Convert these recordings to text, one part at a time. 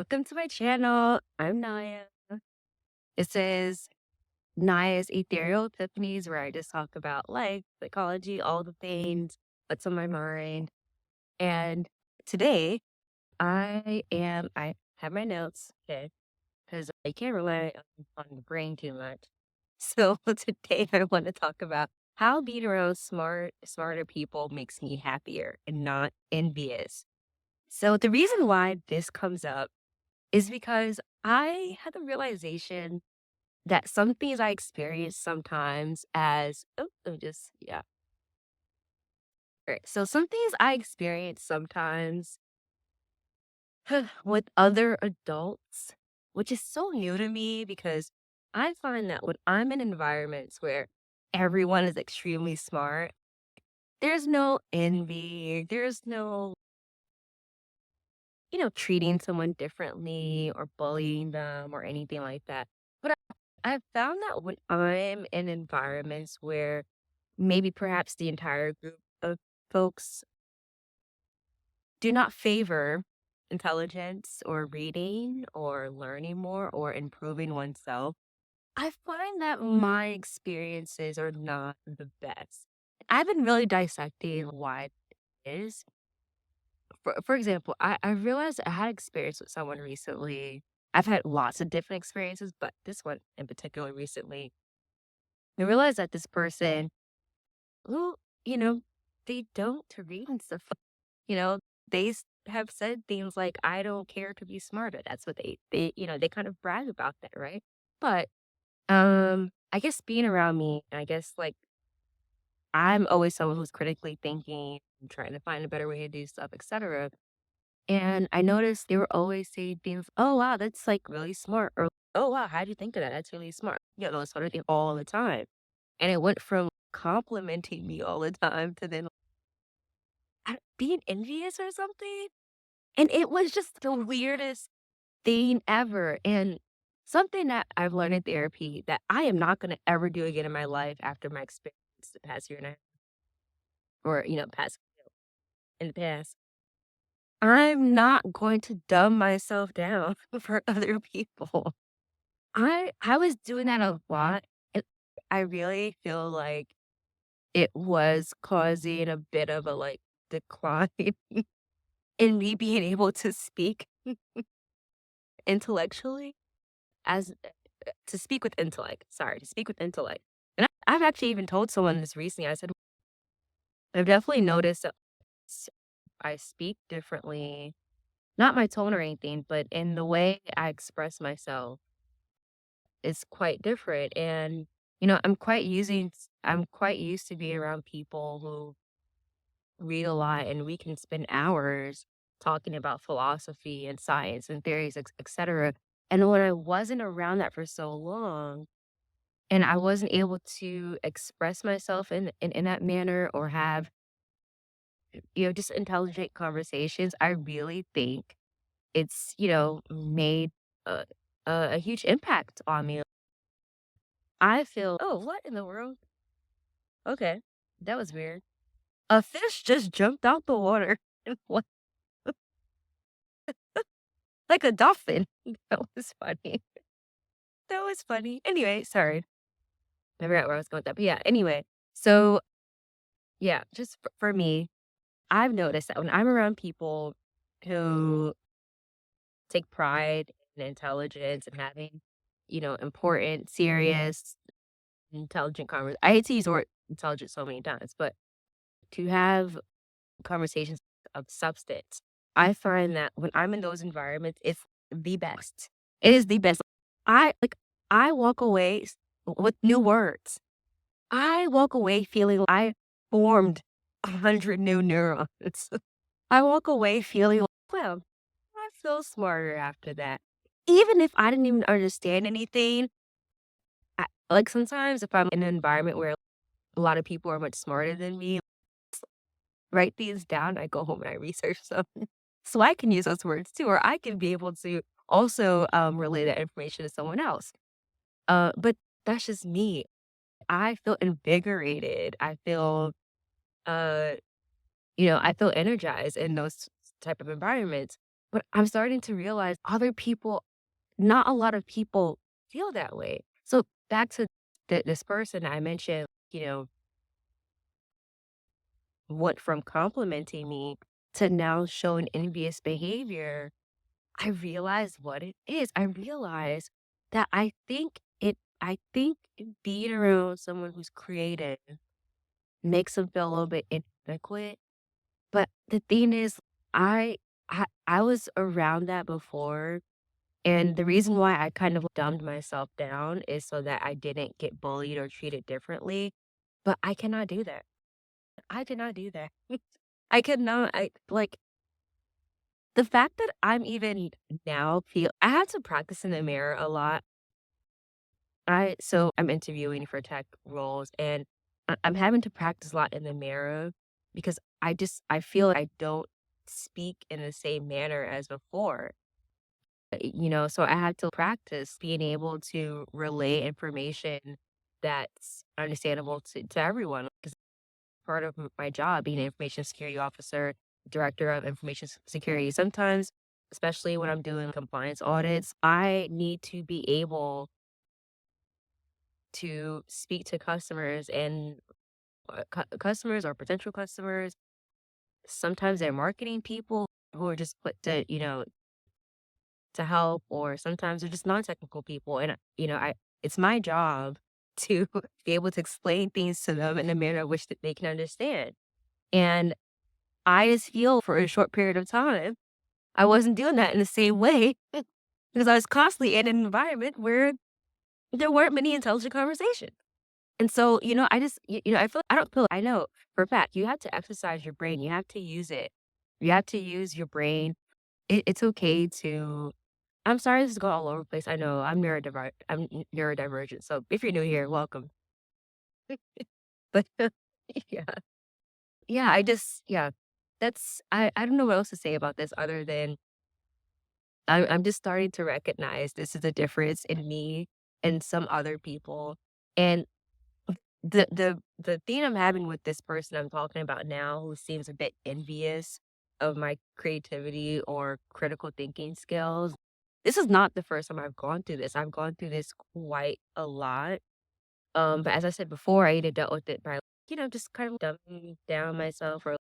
Welcome to my channel. I'm Naya. This is Naya's Ethereal Epiphanies, where I just talk about life, psychology, all the things, what's on my mind. And today I have my notes, okay, because I can't rely on the brain too much. So today I want to talk about how being around smarter people makes me happier and not envious. So the reason why this comes up is because I had the realization that some things I experience sometimes as let me just yeah. All right. So some things I experience sometimes with other adults, which is so new to me because I find that when I'm in environments where everyone is extremely smart, there's no envy, there's no, treating someone differently or bullying them or anything like that. But I've found that when I'm in environments where maybe perhaps the entire group of folks do not favor intelligence or reading or learning more or improving oneself, I find that my experiences are not the best. I've been really dissecting why it is. For example, I realized I had experience with someone recently. I've had lots of different experiences, but this one in particular recently, I realized that this person who, you know, they don't to read and stuff. You know, have said things like, "I don't care to be smarter." That's what they kind of brag about that, right? But I guess being around me, I guess like I'm always someone who's critically thinking, trying to find a better way to do stuff, etc. And I noticed they were always saying things, "Oh wow, that's like really smart," or "Oh wow, how'd you think of that? That's really smart." Those sort of things all the time. And it went from complimenting me all the time to then being envious or something. And it was just the weirdest thing ever. And something that I've learned in therapy that I am not going to ever do again in my life after my experience the past year and a half, or, past in the past. I'm not going to dumb myself down for other people. I was doing that a lot. And I really feel like it was causing a bit of a like decline in me being able to speak intellectually as to speak with intellect. Sorry, to speak with intellect. And I've actually even told someone this recently. I said, I've definitely noticed that I speak differently, not my tone or anything, but in the way I express myself is quite different. And, I'm quite used to being around people who read a lot and we can spend hours talking about philosophy and science and theories, etc. And when I wasn't around that for so long, and I wasn't able to express myself in that manner or have, just intelligent conversations, I really think it's, made a, a huge impact on me. I feel, oh, what in the world? Okay, that was weird. A fish just jumped out the water. What? Like a dolphin. That was funny. That was funny. Anyway, sorry. I forgot where I was going with that. But yeah, anyway. So yeah, just for me, I've noticed that when I'm around people who take pride in intelligence and having, important, serious, intelligent convers I hate to use the word intelligent so many times, but to have conversations of substance, I find that when I'm in those environments, it's the best. It is the best. I walk away with new words. I walk away feeling I formed 100 new neurons. I walk away feeling like, well, I feel smarter after that. Even if I didn't even understand anything, like sometimes if I'm in an environment where a lot of people are much smarter than me, write these down, I go home and I research them. So I can use those words too, or I can be able to also relay that information to someone else. But that's just me. I feel invigorated. Uh, I feel energized in those type of environments. But I'm starting to realize other people, not a lot of people feel that way. So back to this person I mentioned, you know, went from complimenting me to now showing envious behavior. I realized what it is. I realized that I think being around someone who's creative makes them feel a little bit inadequate. But the thing is, I I was around that before. And the reason why I kind of dumbed myself down is so that I didn't get bullied or treated differently. But I cannot do that. I cannot do that. I cannot. I like the fact that I'm even now feel I had to practice in the mirror a lot. I'm interviewing for tech roles and I'm having to practice a lot in the mirror because I feel like I don't speak in the same manner as before. So I had to practice being able to relay information that's understandable to everyone. Because part of my job, being an information security officer, director of information security, sometimes, especially when I'm doing compliance audits, I need to be able to speak to customers and customers or potential customers. Sometimes they're marketing people who are just put to help, or sometimes they're just non-technical people. And, it's my job to be able to explain things to them in a manner which that they can understand. And I just feel for a short period of time, I wasn't doing that in the same way because I was constantly in an environment where there weren't many intelligent conversations. And so, I don't feel, I know for a fact, you have to exercise your brain. You have to use it. You have to use your brain. It's okay to I'm sorry this is going all over the place. I know I'm neurodivergent. So if you're new here, welcome. But yeah. Yeah, yeah. I don't know what else to say about this other than I'm just starting to recognize this is a difference in me and some other people. And the thing I'm having with this person I'm talking about now who seems a bit envious of my creativity or critical thinking skills. This is not the first time I've gone through this. I've gone through this quite a lot. But as I said before, I either dealt with it by, just kind of dumbing down myself or,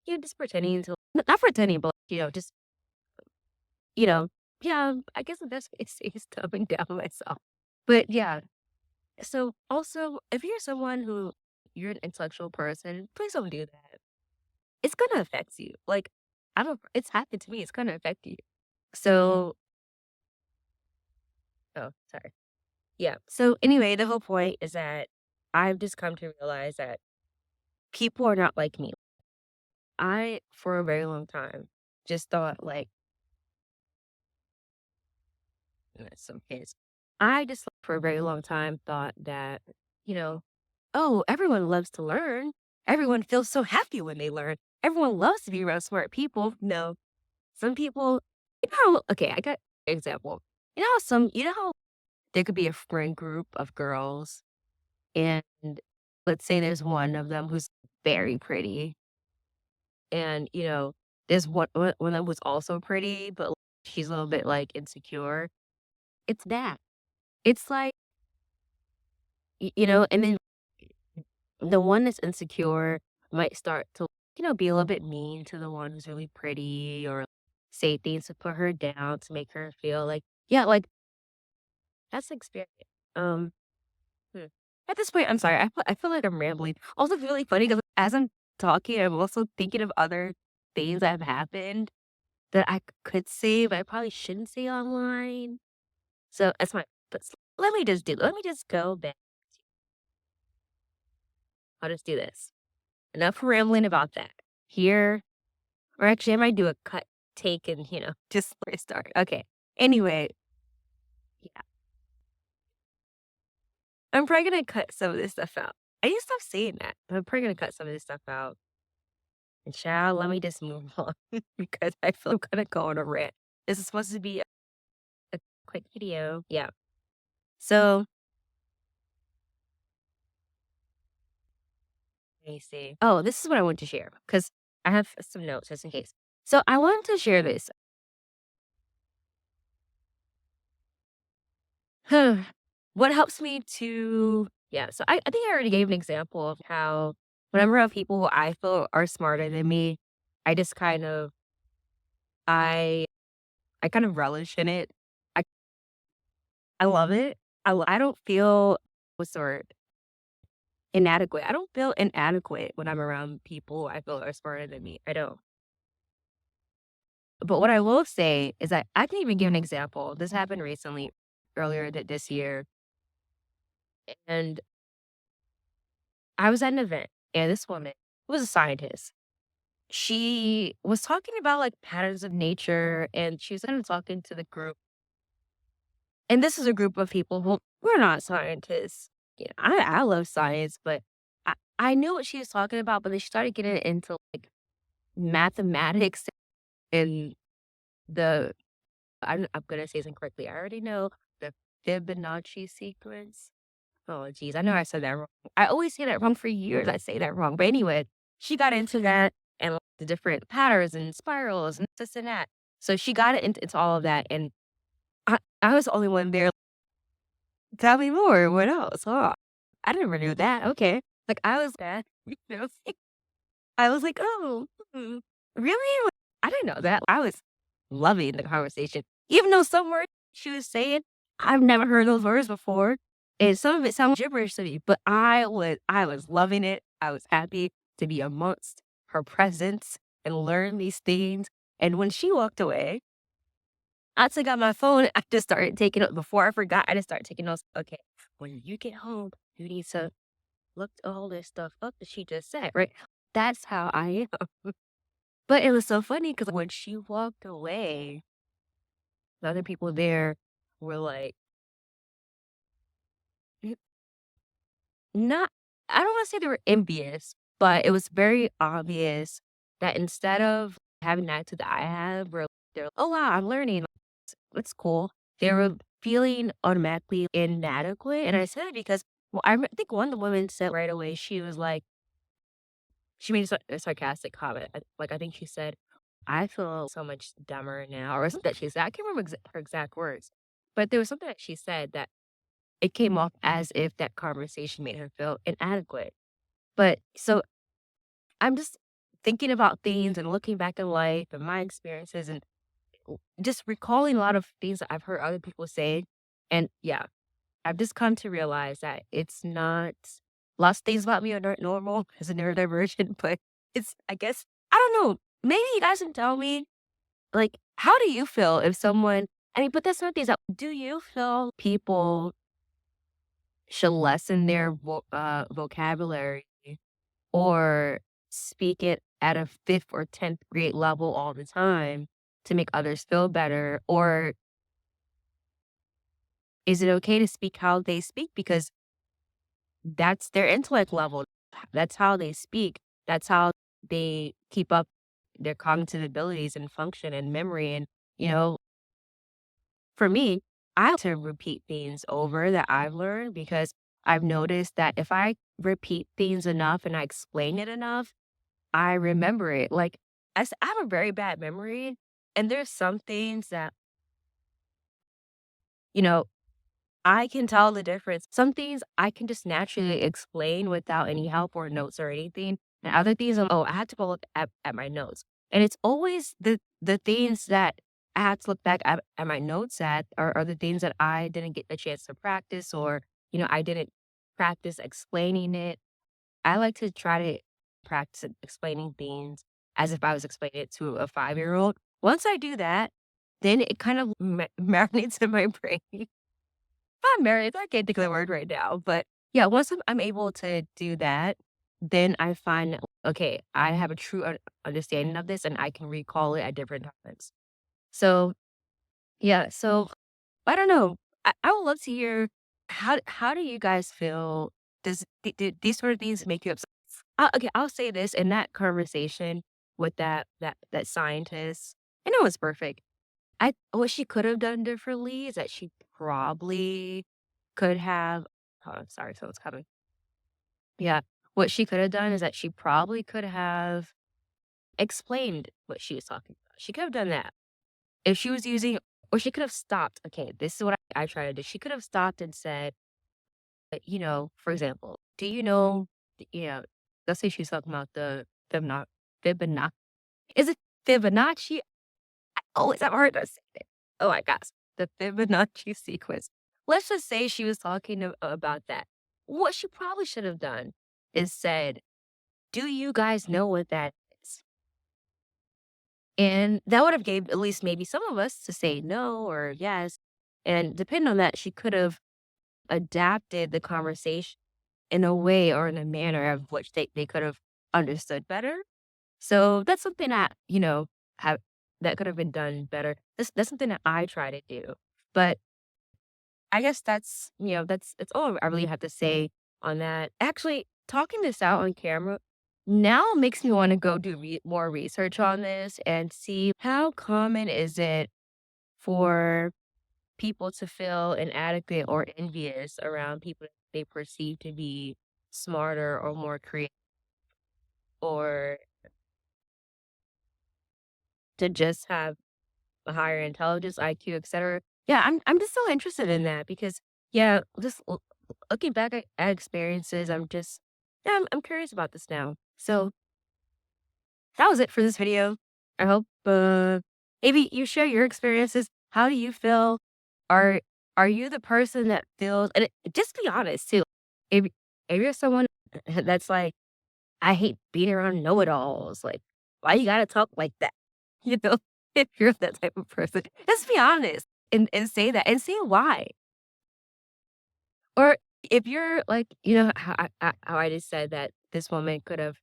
just pretending to, not pretending, but, just, you know, yeah, I guess the best way to say is dumbing down myself. But yeah, so also, if you're someone who you're an intellectual person, please don't do that. It's gonna affect you. Like, I don't it's happened to me, it's gonna affect you. So oh, sorry. Yeah. So anyway, the whole point is that I've just come to realize that people are not like me. I, for a very long time, just thought like some kids. I just for a very long time thought that, you know, oh, everyone loves to learn. Everyone feels so happy when they learn. Everyone loves to be around smart people. No, some people, okay, I got an example. You know how there could be a friend group of girls, and let's say there's one of them who's very pretty, and, there's one that was also pretty, but she's a little bit like insecure. It's that. It's like, and then the one that's insecure might start to, be a little bit mean to the one who's really pretty or say things to put her down to make her feel like, yeah, like that's the experience. Um, hmm. At this point, I'm sorry. I feel like I'm rambling. Also, it's really funny because as I'm talking, I'm also thinking of other things that have happened that I could say, but I probably shouldn't say online. So that's my. Let me just go back. I'll just do this. Enough rambling about that. Here, or actually, I might do a cut, take, and just restart. Okay. Anyway, yeah, I'm probably gonna cut some of this stuff out. I need to stop saying that, but I'm probably gonna cut some of this stuff out. And child, let me just move on because I feel I'm gonna go on a rant. This is supposed to be a quick video. Yeah. So let me see. Oh, this is what I want to share because I have some notes just in case. So I wanted to share this. What helps me to yeah, so I think I already gave an example of how whenever I have people who I feel are smarter than me, I just kind of I I kind of relish in it. I I love it. I don't feel what's the word? Inadequate. I don't feel inadequate when I'm around people I feel are smarter than me. I don't. But what I will say is that I can even give an example. This happened recently, earlier this year, and I was at an event, and this woman was a scientist. She was talking about like patterns of nature, and she was kind of talking to the group. And this is a group of people who we're not scientists. Yeah, I love science, but I knew what she was talking about. But then she started getting into like mathematics and the I'm gonna say this incorrectly. I already know the Fibonacci sequence. Oh, geez, I know I said that wrong. I always say that wrong for years. I say that wrong. But anyway, she got into that and like, the different patterns and spirals and this and that. So she got into all of that. And I was the only one there. Tell me more. What else? Oh, I never knew that. Okay. Like I was that, you know, I was like, oh, really? I didn't know that. I was loving the conversation, even though some words she was saying, I've never heard those words before. And some of it sounded gibberish to me, but I was loving it. I was happy to be amongst her presence and learn these things. And when she walked away, I took out my phone. I just started taking it before I forgot. I just started taking notes. Okay, when you get home, you need to look all this stuff up that she just said, right? That's how I am. But it was so funny because when she walked away, the other people there were like, "N- not, I don't want to say they were envious, but it was very obvious that instead of having that attitude that I have, where they're, oh, wow, I'm learning. It's cool. They were feeling automatically inadequate. And I said it because, well, I think one of the women said right away, she was like, she made a sarcastic comment. Like, I think she said, I feel so much dumber now, or something that she said. I can't remember her exact words, but there was something that she said that it came off as if that conversation made her feel inadequate. But so I'm just thinking about things and looking back in life and my experiences and just recalling a lot of things that I've heard other people say. And yeah, I've just come to realize that it's not lots of things about me are not normal as a neurodivergent, but it's, I guess, I don't know. Maybe you guys can tell me, like, how do you feel if someone, I mean, but that's not things that, do you feel people should lessen their vocabulary or speak it at a fifth or 10th grade level all the time to make others feel better? Or is it okay to speak how they speak because that's their intellect level. That's how they speak. That's how they keep up their cognitive abilities and function and memory. And, you know, for me, I like to repeat things over that I've learned because I've noticed that if I repeat things enough and I explain it enough, I remember it. Like, I have a very bad memory. And there's some things that, you know, I can tell the difference. Some things I can just naturally explain without any help or notes or anything. And other things, I had to go look at my notes. And it's always the things that I had to look back at my notes at are the things that I didn't get the chance to practice or, I didn't practice explaining it. I like to try to practice explaining things as if I was explaining it to a 5-year-old. Once I do that, then it kind of marinates in my brain. I'm married, I can't think of the word right now, but yeah, once I'm able to do that, then I find, okay, I have a true understanding of this and I can recall it at different times. So, yeah, so I don't know. I would love to hear how do you guys feel? Do these sort of things make you upset? Okay, I'll say this in that conversation with that scientist, I know it's perfect. I what she could have done differently is that she probably could have hold on, sorry, someone's coming. Yeah. What she could have done is that she probably could have explained what she was talking about. She could have done that. If she was using Or she could have stopped. Okay, this is what I try to do. She could have stopped and said, for example, do you know, let's say she's talking about the Fibonacci. Is it Fibonacci? I always have a hard time saying it. Oh my gosh, the Fibonacci sequence. Let's just say she was talking about that. What she probably should have done is said, "Do you guys know what that is?" And that would have gave at least maybe some of us to say no or yes. And depending on that, she could have adapted the conversation in a way or in a manner of which they could have understood better. So that's something that, have that could have been done better. That's something that I try to do. But I guess that's all I really have to say on that. Actually, talking this out on camera now makes me want to go do more research on this and see how common is it for people to feel inadequate or envious around people that they perceive to be smarter or more creative or to just have a higher intelligence, IQ, etc. Yeah, I'm just so interested in that because yeah, just looking back at experiences, I'm curious about this now. So that was it for this video. I hope maybe you share your experiences. How do you feel? Are are you the person that feels just be honest too. If if you're someone that's like, I hate being around know-it-alls, like, why you gotta talk like that? You know, if you're that type of person, just be honest and say that and say why. Or if you're like, how I just said that this woman could have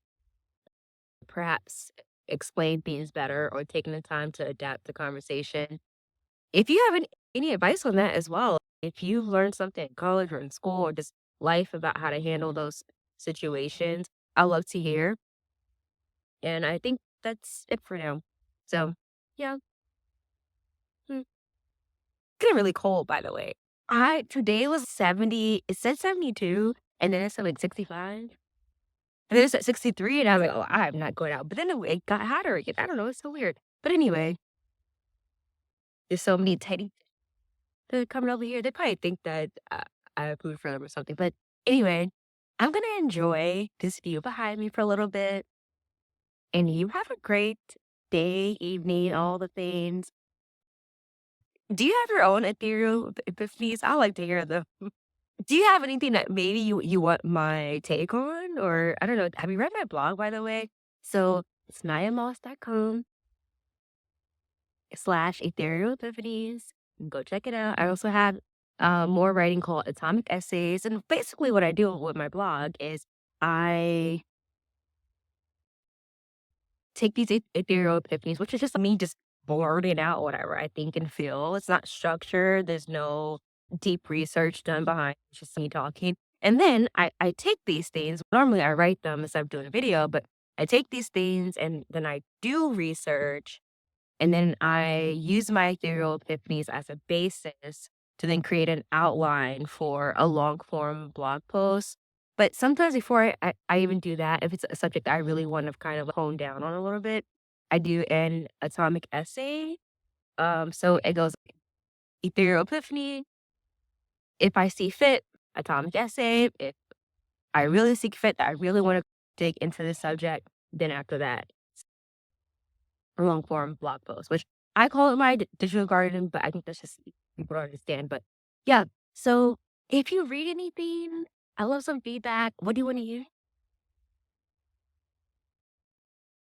perhaps explained things better or taken the time to adapt the conversation. If you have any advice on that as well, if you've learned something in college or in school or just life about how to handle those situations, I'd love to hear. And I think that's it for now. So, yeah. Mm. Getting really cold, by the way. I Today was 70. It said 72, and then it said like 65. And then it said 63, and I was like, oh, I'm not going out. But then it got hotter again. I don't know. It's so weird. But anyway, there's so many tiny they're coming over here. They probably think that I have food for them or something. But anyway, I'm gonna enjoy this view behind me for a little bit, and you have a great day, evening, all the things. Do you have your own ethereal epiphanies? I like to hear them. Do you have anything that maybe you want my take on? Or I don't know, have you read my blog, by the way? So it's nayamoss.com/ethereal epiphanies. Go check it out. I also have more writing called Atomic Essays. And basically what I do with my blog is I take these ethereal epiphanies, which is just me just blurting out whatever I think and feel. It's not structured. There's no deep research done behind. It's just me talking. And then I take these things. Normally I write them instead of doing a video, but I take these things and then I do research and then I use my ethereal epiphanies as a basis to then create an outline for a long form blog post. But sometimes before I even do that, if it's a subject I really want to kind of hone down on a little bit, I do an atomic essay. So it goes ethereal epiphany, if I see fit, atomic essay. If I really see fit that I really want to dig into this subject, then after that, long form blog post, which I call it my digital garden, but I think that's just people don't understand. But yeah, so if you read anything, I love some feedback. What do you want to hear?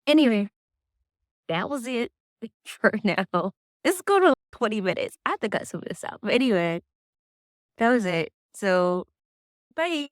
Anyway, that was it for now. This is going to 20 minutes. I have to cut some of this out. But anyway, that was it. So, bye.